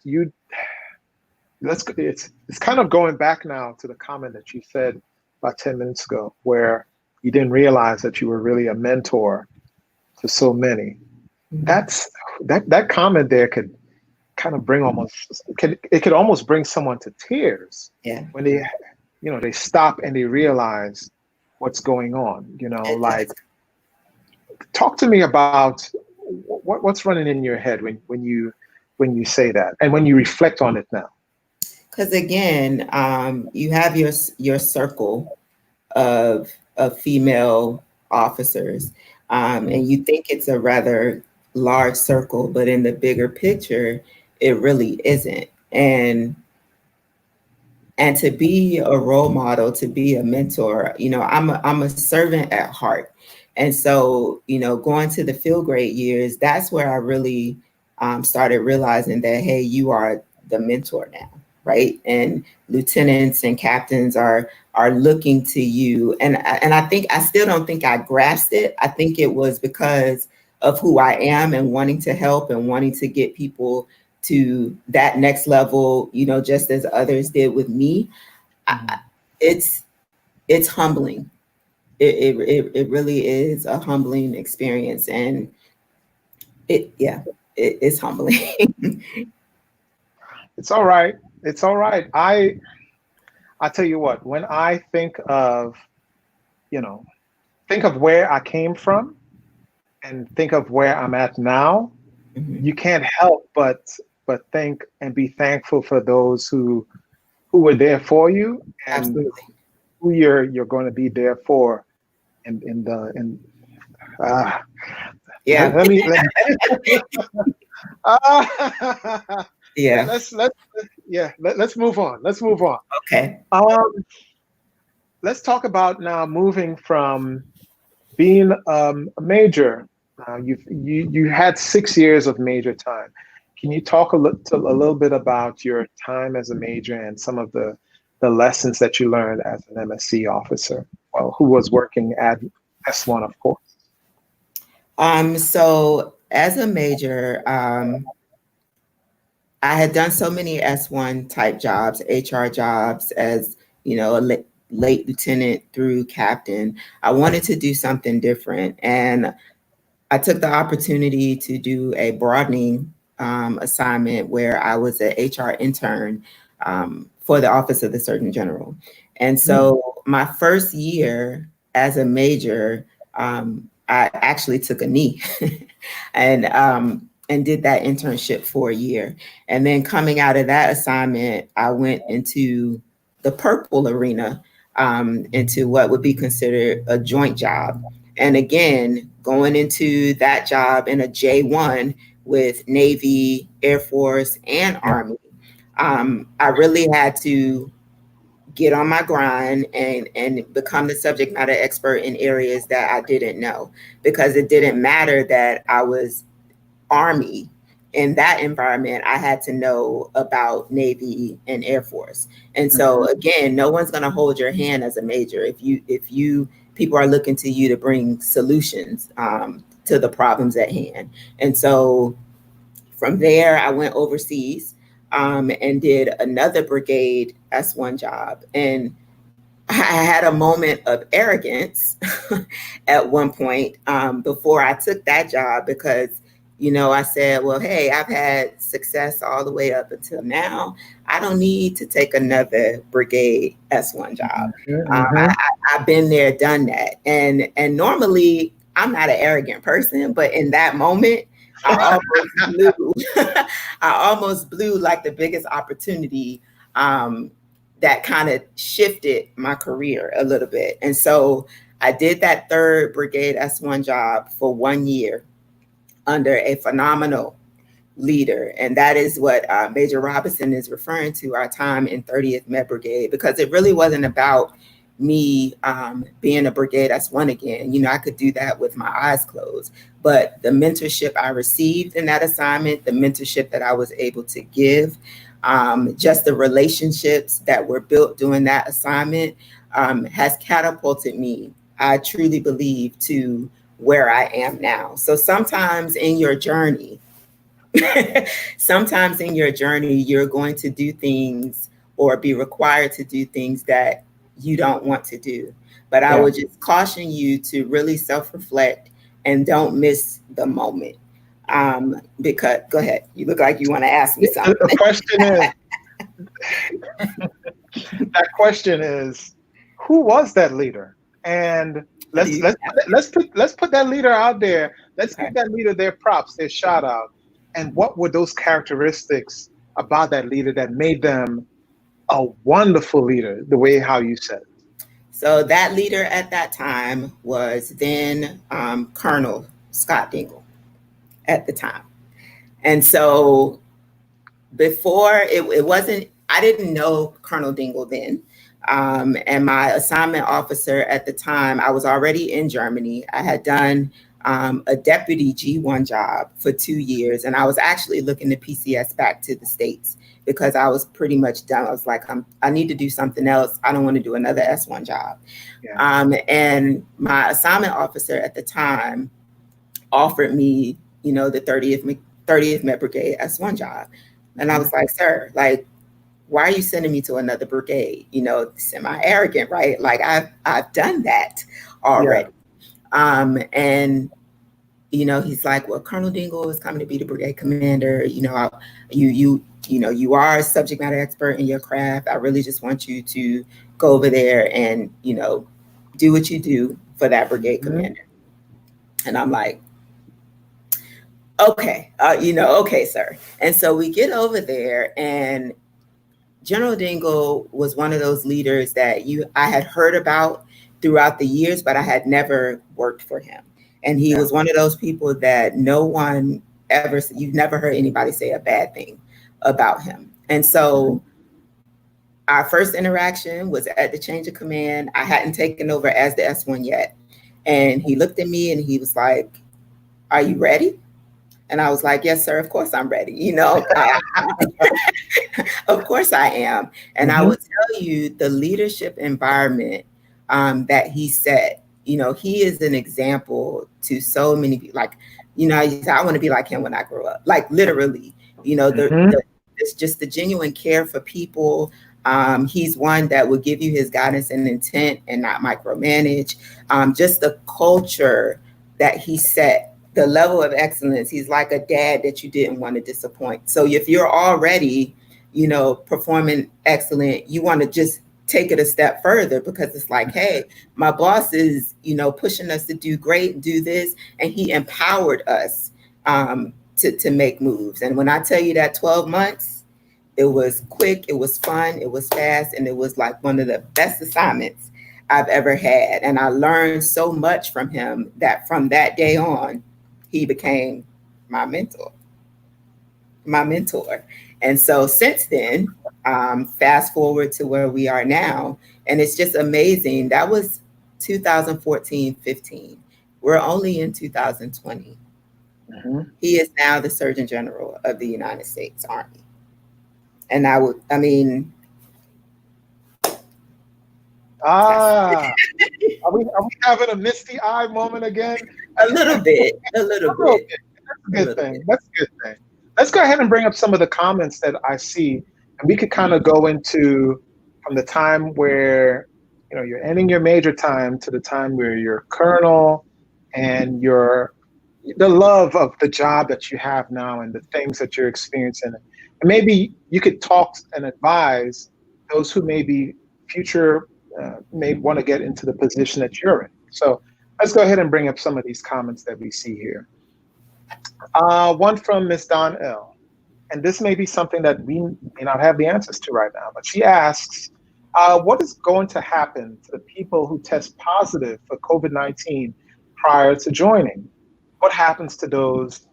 it's kind of going back now to the comment that you said about 10 minutes ago, where you didn't realize that you were really a mentor to so many. That comment there could kind of bring it could almost bring someone to tears. Yeah. When they stop and they realize what's going on. Like, talk to me about what's running in your head when you say that and when you reflect on it now. Because again, you have your circle of female officers, and you think it's a rather large circle, but in the bigger picture, it really isn't. And to be a role model, to be a mentor, I'm a servant at heart. And so, going to the field grade years, that's where I really started realizing that, hey, you are the mentor now, right? And lieutenants and captains are looking to you. And I still don't think I grasped it. I think it was because of who I am and wanting to help and wanting to get people to that next level, just as others did with me. It's humbling. It really is a humbling experience, and it's humbling. It's all right. It's all right. I tell you what, when I think of where I came from and think of where I'm at now, you can't help but think and be thankful for those who were there for you and Absolutely. who you're going to be there for yeah. Let me yeah. Let's move on. Let's move on. Okay. Let's talk about now moving from being a major. You had 6 years of major time. Can you talk a little bit about your time as a major and some of the lessons that you learned as an MSC officer, who was working at S1, of course? So as a major, I had done so many S1 type jobs, HR jobs, as a late lieutenant through captain. I wanted to do something different, and I took the opportunity to do a broadening assignment where I was an HR intern for the Office of the Surgeon General. And so my first year as a major, I actually took a knee and did that internship for a year. And then coming out of that assignment, I went into the purple arena, into what would be considered a joint job. And again, going into that job in a J1 with Navy, Air Force, and Army, I really had to get on my grind and become the subject matter expert in areas that I didn't know, because it didn't matter that I was Army. In that environment, I had to know about Navy and Air Force. And so again, no one's going to hold your hand as a major if people are looking to you to bring solutions to the problems at hand. And so from there, I went overseas and did another brigade S1 job. And I had a moment of arrogance at one point before I took that job, because I said, well, hey, I've had success all the way up until now. I don't need to take another brigade S1 job. I've been there, done that. And normally I'm not an arrogant person, but in that moment, I almost blew. I almost blew like the biggest opportunity that kind of shifted my career a little bit. And so I did that 3rd Brigade S1 job for 1 year under a phenomenal leader. And that is what Major Robinson is referring to, our time in 30th Med Brigade, because it really wasn't about me being a Brigade S1 again. You know, I could do that with my eyes closed, but the mentorship I received in that assignment, the mentorship that I was able to give, just the relationships that were built during that assignment has catapulted me, I truly believe, to where I am now. So sometimes in your journey, you're going to do things or be required to do things that you don't want to do. But I would just caution you to really self-reflect and don't miss the moment. Because, go ahead. You look like you want to ask me something. The question is, that question is, who was that leader? And let's put that leader out there. Let's give that leader their props, their shout out. And what were those characteristics about that leader that made them a wonderful leader, the way how you said it? So that leader at that time was then Colonel Scott Dingle at the time. And so before it wasn't, I didn't know Colonel Dingle then. And my assignment officer at the time, I was already in Germany. I had done a deputy G1 job for 2 years. And I was actually looking to PCS back to the States because I was pretty much done. I was like, I need to do something else. I don't want to do another S1 job. Yeah. And my assignment officer at the time offered me, you know, the 30th Med Brigade S1 job. And I was like, sir, like, why are you sending me to another brigade? You know, semi-arrogant, right? Like I've done that already. Yeah. And, you know, he's like, well, Colonel Dingle is coming to be the brigade commander. You know, you are a subject matter expert in your craft. I really just want you to go over there and, you know, do what you do for that brigade commander. And I'm like, okay, okay, sir. And so we get over there, and General Dingle was one of those leaders that I had heard about throughout the years, but I had never worked for him. And he was one of those people that you've never heard anybody say a bad thing about him. And so our first interaction was at the change of command. I hadn't taken over as the S1 yet. And he looked at me and he was like, are you ready? And I was like, yes, sir, of course I'm ready. You know, of course I am. And I will tell you the leadership environment that he set, you know, he is an example to so many people. Like, you know, I want to be like him when I grow up, like literally, you know, it's just the genuine care for people. He's one that will give you his guidance and intent and not micromanage. Just the culture that he set, the level of excellence. He's like a dad that you didn't want to disappoint. So if you're already, you know, performing excellent, you want to just take it a step further, because it's like, hey, my boss is, you know, pushing us to do great, do this. And he empowered us to make moves. And when I tell you that 12 months, it was quick, it was fun, it was fast, and it was like one of the best assignments I've ever had. And I learned so much from him that from that day on, he became my mentor. And so since then, fast forward to where we are now, and it's just amazing. That was 2014-15. We're only in 2020. He is now the Surgeon General of the United States Army. And are we having a misty eye moment again? A little bit. That's a good thing. Let's go ahead and bring up some of the comments that I see, and we could kind of go into from the time where, you know, you're ending your major time to the time where you're colonel, and the love of the job that you have now and the things that you're experiencing. And maybe you could talk and advise those who may be future may want to get into the position that you're in. So let's go ahead and bring up some of these comments that we see here. One from Miss Don L. And this may be something that we may not have the answers to right now, but she asks, what is going to happen to the people who test positive for COVID-19 prior to joining? What happens to those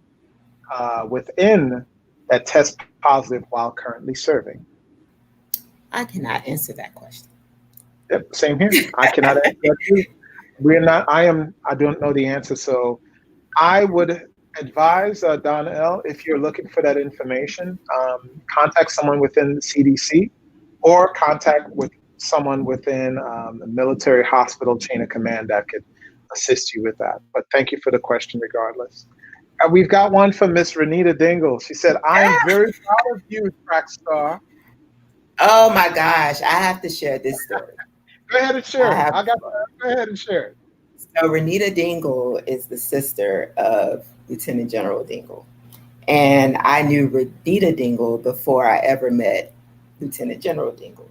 within that test positive while currently serving? I cannot answer that question. Yep, same here. I cannot answer that too. I don't know the answer. So I would advise Don L, if you're looking for that information, contact someone within the CDC or contact with someone within the military hospital chain of command that could assist you with that. But thank you for the question regardless. We've got one from Miss Renita Dingle. She said, I am very proud of you, track star. Oh my gosh, I have to share this story. Go ahead and share it. Go ahead and share it. So Renita Dingle is the sister of Lieutenant General Dingle. And I knew Renita Dingle before I ever met Lieutenant General Dingle.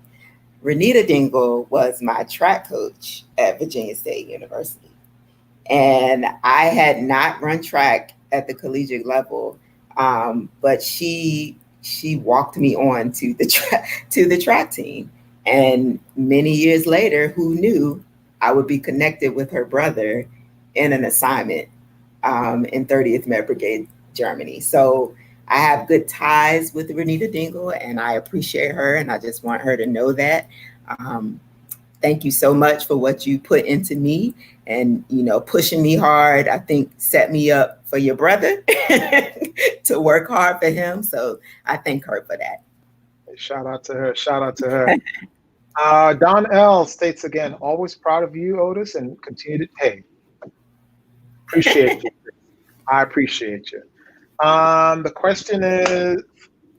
Renita Dingle was my track coach at Virginia State University. And I had not run track at the collegiate level, but she walked me on to the track team. And many years later, who knew I would be connected with her brother in an assignment in 30th Med Brigade, Germany. So I have good ties with Renita Dingle, and I appreciate her, and I just want her to know that. Thank you so much for what you put into me, and pushing me hard. I think set me up for your brother to work hard for him. So I thank her for that. Shout out to her. Shout out to her. Don L states again, always proud of you, Otis, and continue to pay. Appreciate you. I appreciate you. The question is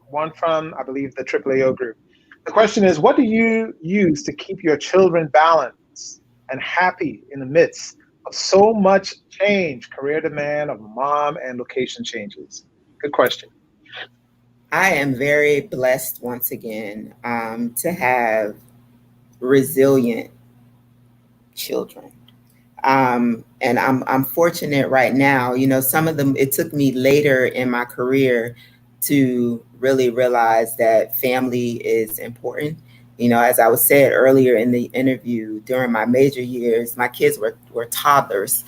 one from, I believe, the AAAO group. The question is, what do you use to keep your children balanced and happy in the midst of so much change, career demand of mom and location changes? Good question. I am very blessed once again to have resilient children. And I'm fortunate right now. Some of them, it took me later in my career to really realize that family is important. As I was said earlier in the interview, during my major years, my kids were toddlers.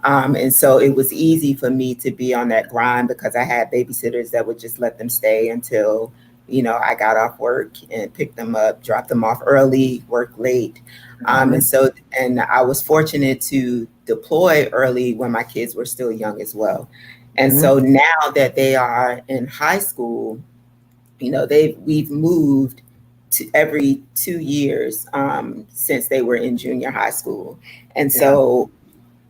And so it was easy for me to be on that grind because I had babysitters that would just let them stay until, I got off work and picked them up, dropped them off early, work late. And I was fortunate to deploy early when my kids were still young as well. And so now that they are in high school, we've moved to every 2 years since they were in junior high school. And so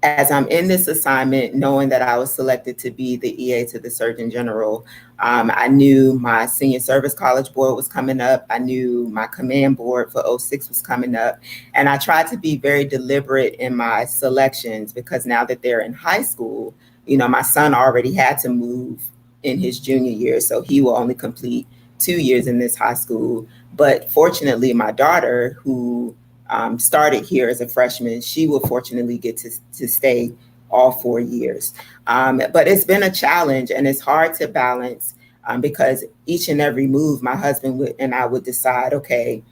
as I'm in this assignment, knowing that I was selected to be the EA to the Surgeon General, I knew my Senior Service College Board was coming up. I knew my command board for 06 was coming up. And I tried to be very deliberate in my selections because now that they're in high school, my son already had to move in his junior year. So he will only complete 2 years in this high school. But fortunately, my daughter, who started here as a freshman, she will fortunately get to stay all 4 years. But it's been a challenge and it's hard to balance because each and every move, my husband and I would decide, okay,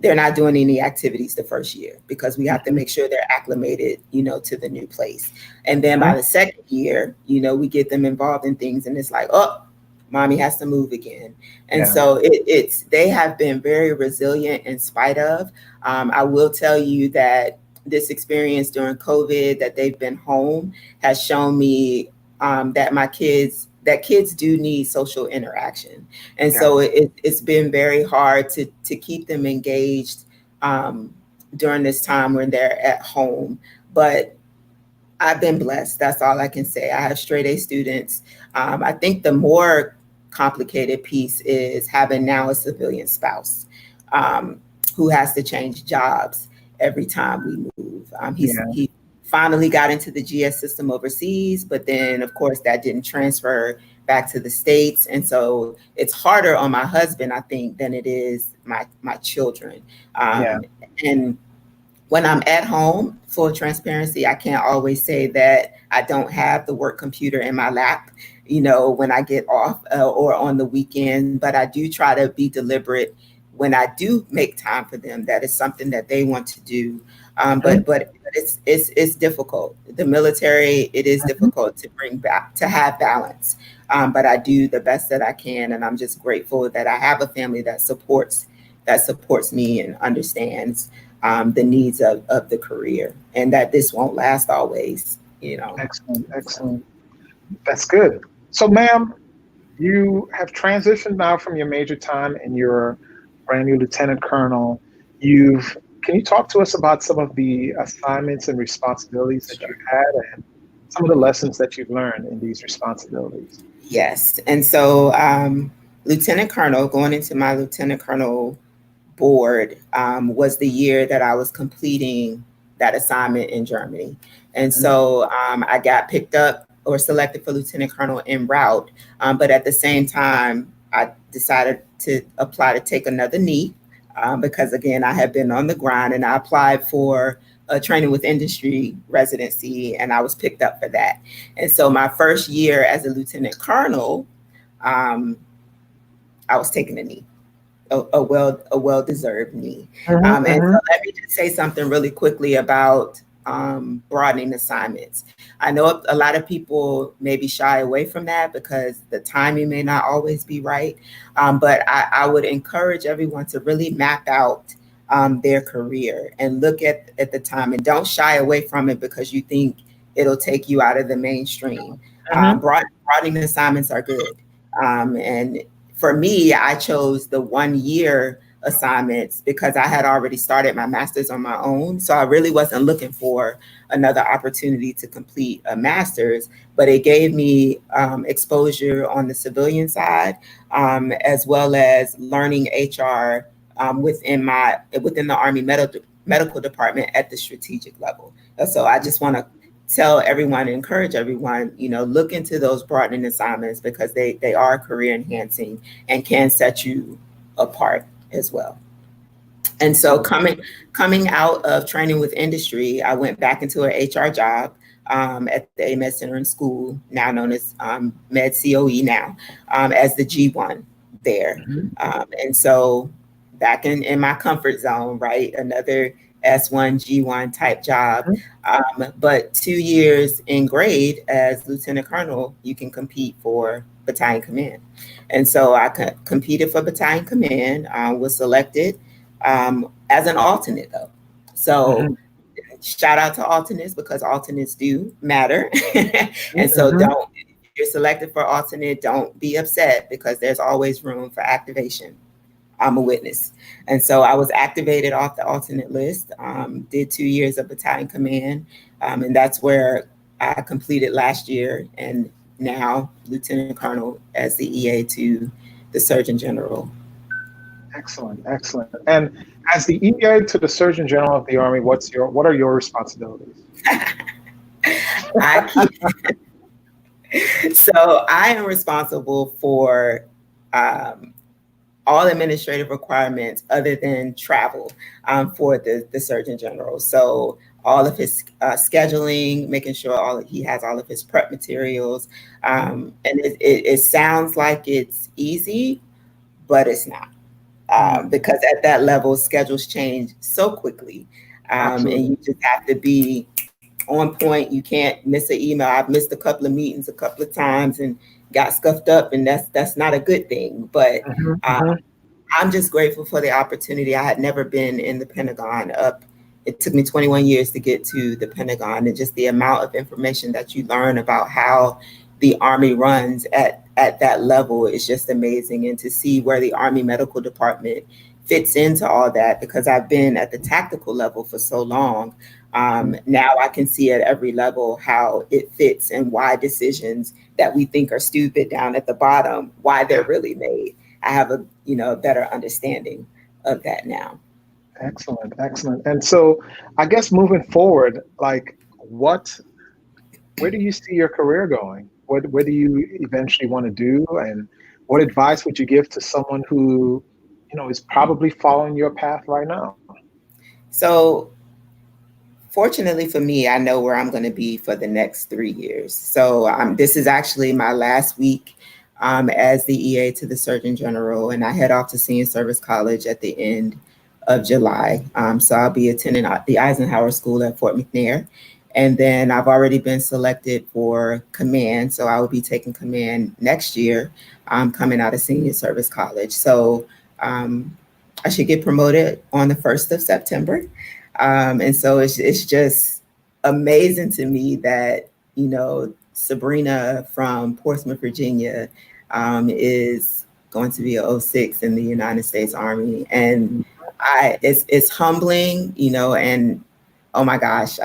they're not doing any activities the first year because we have to make sure they're acclimated, to the new place. And then by the second year, we get them involved in things and it's like, oh, mommy has to move again. And so they have been very resilient in spite of. I will tell you that this experience during COVID that they've been home has shown me that kids do need social interaction. And so it's been very hard to keep them engaged during this time when they're at home. But I've been blessed. That's all I can say. I have straight A students. I think the more complicated piece is having now a civilian spouse who has to change jobs every time we move. He finally got into the GS system overseas, but then of course that didn't transfer back to the States. And so it's harder on my husband, I think, than it is my children. And When I'm at home, full transparency, I can't always say that I don't have the work computer in my lap, when I get off or on the weekend, but I do try to be deliberate when I do make time for them. That is something that they want to do. But it's difficult. The military, it is difficult to bring back, to have balance. But I do the best that I can, and I'm just grateful that I have a family that supports me and understands the needs of the career, and that this won't last always. Excellent, excellent. That's good. So, ma'am, you have transitioned now from your major time, and you're brand new lieutenant colonel. Can you talk to us about some of the assignments and responsibilities that you've had, and some of the lessons that you've learned in these responsibilities? Yes, and so lieutenant colonel, going into my lieutenant colonel board, was the year that I was completing that assignment in Germany. And so I got picked up or selected for lieutenant colonel en route. But at the same time, I decided to apply to take another knee because, again, I had been on the grind, and I applied for a training with industry residency, and I was picked up for that. And so my first year as a lieutenant colonel, I was taking a knee. A well-deserved knee. And so let me just say something really quickly about broadening assignments. I know a lot of people maybe shy away from that because the timing may not always be right. But I would encourage everyone to really map out their career and look at the time, and don't shy away from it because you think it'll take you out of the mainstream. Broadening assignments are good. And for me, I chose the 1 year assignments because I had already started my master's on my own. So I really wasn't looking for another opportunity to complete a master's, but it gave me exposure on the civilian side, as well as learning HR within the Army medical department at the strategic level. So I just want to tell everyone, encourage everyone, look into those broadening assignments because they are career enhancing and can set you apart as well. And so coming out of training with industry, I went back into an HR job at the AMEDD Center in school, now known as Med COE now, as the G1 there. And so back in my comfort zone, right? Another S1, G1 type job. But 2 years in grade as lieutenant colonel, you can compete for battalion command. And so I competed for battalion command, was selected as an alternate though. So shout out to alternates because alternates do matter. And so if you're selected for alternate, don't be upset because there's always room for activation. I'm a witness. And so I was activated off the alternate list, did 2 years of battalion command. And that's where I completed last year, and now lieutenant colonel as the EA to the Surgeon General. Excellent, excellent. And as the EA to the Surgeon General of the Army, what are your responsibilities? So I am responsible for all administrative requirements other than travel for the Surgeon General. So all of his scheduling, making sure he has all of his prep materials. And it sounds like it's easy, but it's not. Because at that level, schedules change so quickly. And you just have to be on point. You can't miss an email. I've missed a couple of meetings a couple of times and got scuffed up, and that's not a good thing. But I'm just grateful for the opportunity. I had never been in the Pentagon. It took me 21 years to get to the Pentagon, and just the amount of information that you learn about how the Army runs at that level is just amazing. And to see where the Army Medical Department fits into all that, because I've been at the tactical level for so long. Now I can see at every level how it fits and why decisions that we think are stupid down at the bottom, why they're really made. I have a better understanding of that now. Excellent, excellent. And so I guess moving forward, like where do you see your career going? What do you eventually want to do? And what advice would you give to someone who, is probably following your path right now? So fortunately for me, I know where I'm going to be for the next 3 years. So this is actually my last week as the EA to the Surgeon General, and I head off to Senior Service College at the end of July. So I'll be attending the Eisenhower School at Fort McNair. And then I've already been selected for command. So I will be taking command next year, coming out of Senior Service College. So I should get promoted on the 1st of September. And so it's just amazing to me that, you know, Sabrina from Portsmouth, Virginia, is going to be a 06 in the United States Army. And it's humbling, you know, and oh my gosh,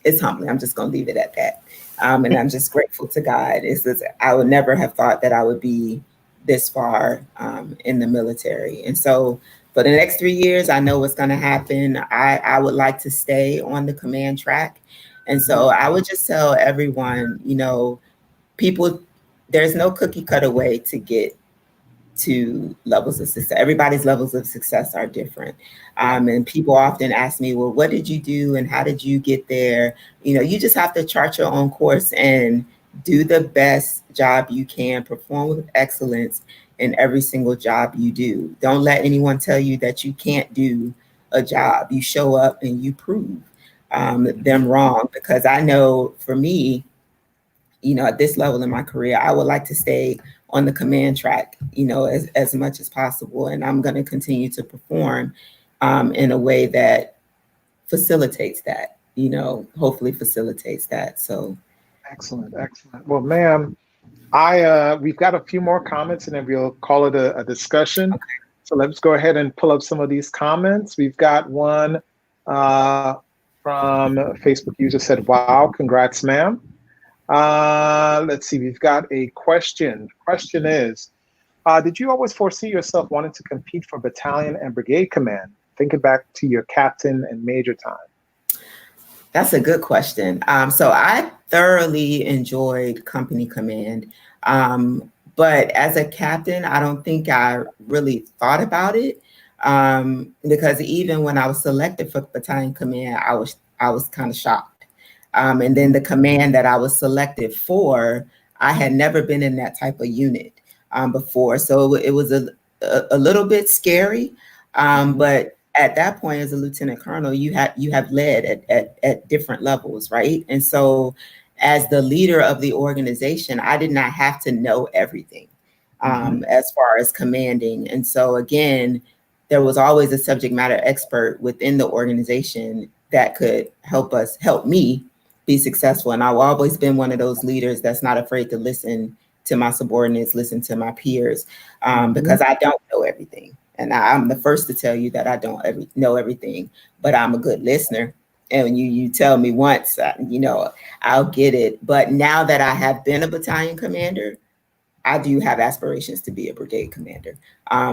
it's humbling. I'm just going to leave it at that. And I'm just grateful to God. I would never have thought that I would be this far in the military. And so for the next 3 years, I know what's going to happen. I would like to stay on the command track. And so I would just tell everyone, you know, people, there's no cookie cutter way to get to levels of success. Everybody's levels of success are different. And people often ask me, well, what did you do and how did you get there? You know, you just have to chart your own course and do the best job you can, perform with excellence in every single job you do. Don't let anyone tell you that you can't do a job. You show up and you prove them wrong, because I know for me, you know, at this level in my career, I would like to stay on the command track, you know, as much as possible. And I'm going to continue to perform in a way that facilitates that, you know, hopefully facilitates that. So. Excellent, excellent. Well, ma'am, we've got a few more comments and then we'll call it a discussion. Okay. So let's go ahead and pull up some of these comments. We've got one from Facebook user said, wow, congrats, ma'am. Let's see, we've got a question. Question is, did you always foresee yourself wanting to compete for battalion and brigade command? Thinking back to your captain and major time. That's a good question. So I thoroughly enjoyed company command. But as a captain, I don't think I really thought about it. Because even when I was selected for battalion command, I was kind of shocked. And then the command that I was selected for, I had never been in that type of unit before. So it was a little bit scary. But at that point, as a lieutenant colonel, you have led at different levels, right? And so as the leader of the organization, I did not have to know everything as far as commanding. And so again, there was always a subject matter expert within the organization that could help me be successful. And I've always been one of those leaders that's not afraid to listen to my subordinates, listen to my peers, because I don't know everything. And I'm the first to tell you that I don't know everything, but I'm a good listener. And when you tell me once, you know, I'll get it. But now that I have been a battalion commander, I do have aspirations to be a brigade commander,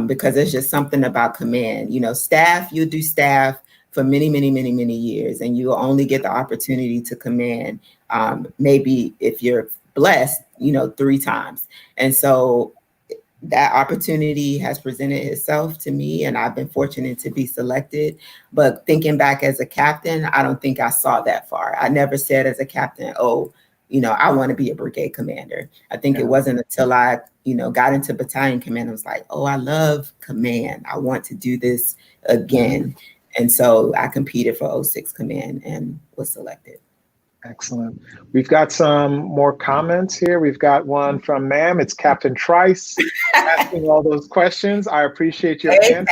because there's just something about command. You know, staff, you do staff for many, many, many, many years, and you will only get the opportunity to command, maybe if you're blessed, you know, 3 times. And so that opportunity has presented itself to me, and I've been fortunate to be selected. But thinking back as a captain, I don't think I saw that far. I never said as a captain, oh, you know, I want to be a brigade commander. I think it wasn't until I, you know, got into battalion command, I was like, oh, I love command. I want to do this again. And so I competed for 06 command and was selected. Excellent. We've got some more comments here. We've got one from ma'am. It's Captain Trice asking all those questions. I appreciate your answer.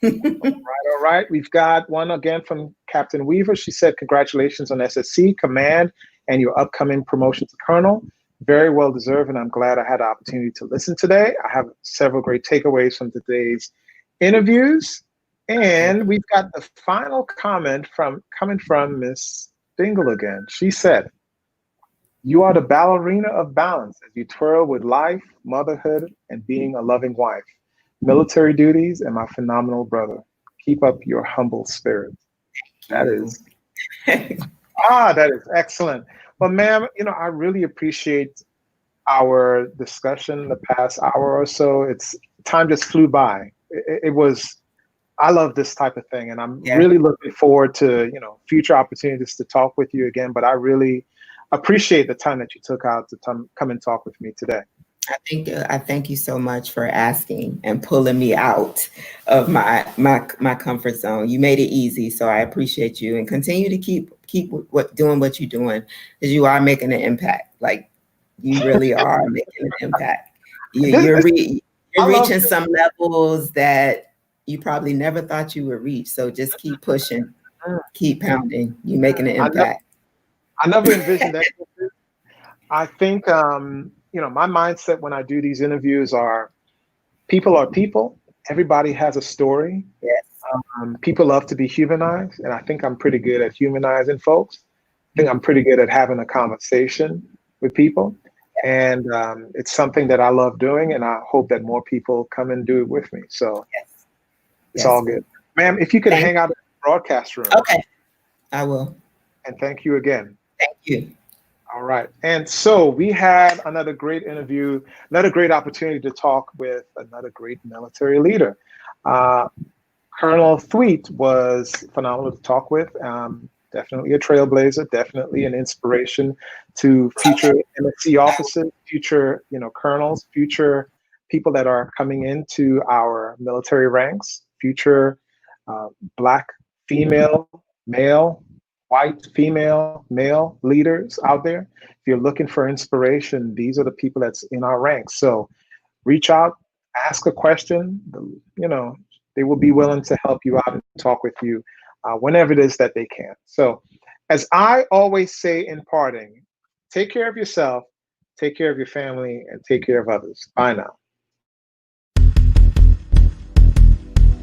All right. We've got one again from Captain Weaver. She said, congratulations on SSC command and your upcoming promotion to colonel. Very well deserved, and I'm glad I had the opportunity to listen today. I have several great takeaways from today's interviews. And we've got the final comment coming from Miss Dingle again. She said, you are the ballerina of balance as you twirl with life, motherhood, and being a loving wife, military duties, and my phenomenal brother. Keep up your humble spirit. That is, that is excellent. Well, ma'am, you know, I really appreciate our discussion the past hour or so. Time just flew by. It was I love this type of thing, and I'm Yeah. really looking forward to, you know, future opportunities to talk with you again. But I really appreciate the time that you took out to come and talk with me today. I thank you so much for asking and pulling me out of my comfort zone. You made it easy, so I appreciate you, and continue to keep doing what you're doing, because you are making an impact. Like, you really are making an impact. You're reaching some levels that you probably never thought you would reach. So just keep pushing, keep pounding. You're making an impact. I never envisioned that. I think, you know, my mindset when I do these interviews are people. Everybody has a story. Yes. People love to be humanized, and I think I'm pretty good at humanizing folks. I think I'm pretty good at having a conversation with people, and it's something that I love doing, and I hope that more people come and do it with me. So it's all good. Ma'am, if you could hang out in the broadcast room. Okay, I will. And thank you again. Thank you. All right. And so we had another great interview, another great opportunity to talk with another great military leader. Colonel Thweatt was phenomenal to talk with. Definitely a trailblazer, definitely an inspiration to future MSC officers, future, you know, colonels, future people that are coming into our military ranks, future Black, female, male, white, female, male leaders out there. If you're looking for inspiration, these are the people that's in our ranks. So reach out, ask a question, you know, they will be willing to help you out and talk with you whenever it is that they can. So as I always say in parting, take care of yourself, take care of your family, and take care of others. Bye now.